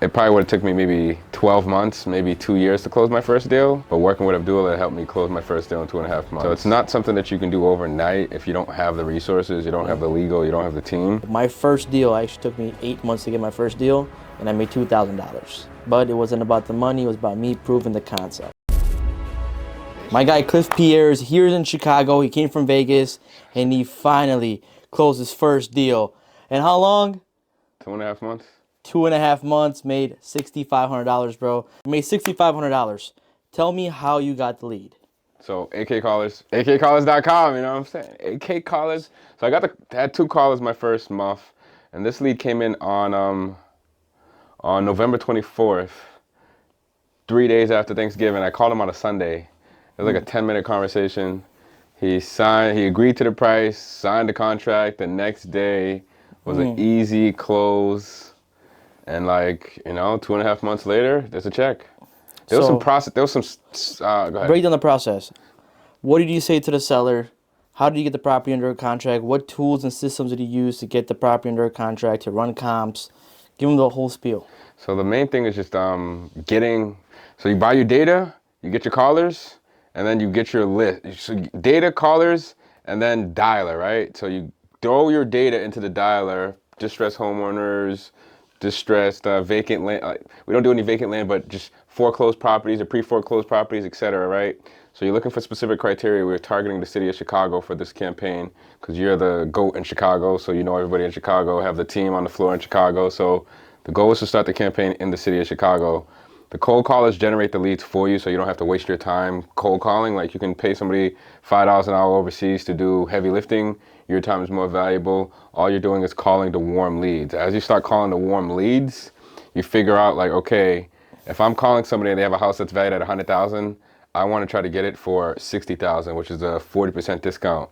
It probably would have took me maybe 12 months, maybe 2 years to close my first deal, but working with Abdullah helped me close my first deal in 2.5 months. So it's not something that you can do overnight if you don't have the resources, you don't have the legal, you don't have the team. My first deal actually took me 8 months to get my first deal, and I made $2,000. But it wasn't about the money, it was about me proving the concept. My guy Cliff Pierre is here in Chicago. He came from Vegas, and he finally closed his first deal. And how long? 2.5 months. 2.5 months, made $6,500, bro. You made $6,500. Tell me how you got the lead. So AK Callers, akcallers.com, you know what I'm saying? AK Callers. So had 2 callers my first month, and this lead came in on November 24th, 3 days after Thanksgiving. I called him on a Sunday. It was like a 10-minute conversation. He agreed to the price, signed the contract. The next day was an easy close. And 2.5 months later, there's a check. There was some process, go ahead. Break down the process. What did you say to the seller? How did you get the property under a contract? What tools and systems did you use to get the property under a contract, to run comps? Give them the whole spiel. So the main thing is just so you buy your data, you get your callers, and then you get your list. So data, callers, and then dialer, right? So you throw your data into the dialer, distressed homeowners, distressed vacant land. We don't do any vacant land, but just foreclosed properties or pre-foreclosed properties, etc., right? So you're looking for specific criteria. We're targeting the city of Chicago for this campaign because you're the GOAT in Chicago, so you know everybody in Chicago, have the team on the floor in Chicago. So the goal is to start the campaign in the city of Chicago. The cold callers generate the leads for you, so you don't have to waste your time cold calling. Like, you can pay somebody $5 an hour overseas to do heavy lifting. Your time is more valuable. All you're doing is calling the warm leads. As you start calling the warm leads, you figure out, like, okay, if I'm calling somebody and they have a house that's valued at $100,000, I want to try to get it for $60,000, which is a 40% discount.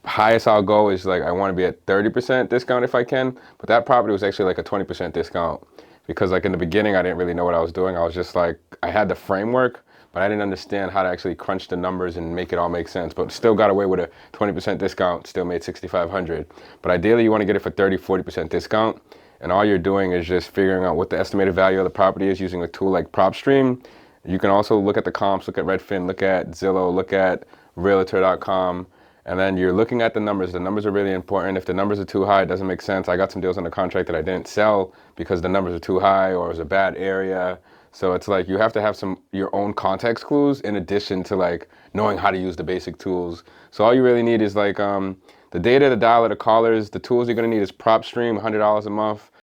Highest I'll go is, like, I want to be at 30% discount if I can, but that property was actually like a 20% discount. Because, like, in the beginning, I didn't really know what I was doing. I was just like, I had the framework, but I didn't understand how to actually crunch the numbers and make it all make sense. But still got away with a 20% discount, still made $6,500. But ideally, you want to get it for 30, 40% discount. And all you're doing is just figuring out what the estimated value of the property is using a tool like PropStream. You can also look at the comps, look at Redfin, look at Zillow, look at Realtor.com. And then you're looking at the numbers. The numbers are really important. If the numbers are too high, it doesn't make sense. I got some deals under contract that I didn't sell because the numbers are too high or it was a bad area. So it's like you have to have your own context clues in addition to, like, knowing how to use the basic tools. So all you really need is, like, the data, the dialer, the callers. The tools you're going to need is PropStream, $100 a month.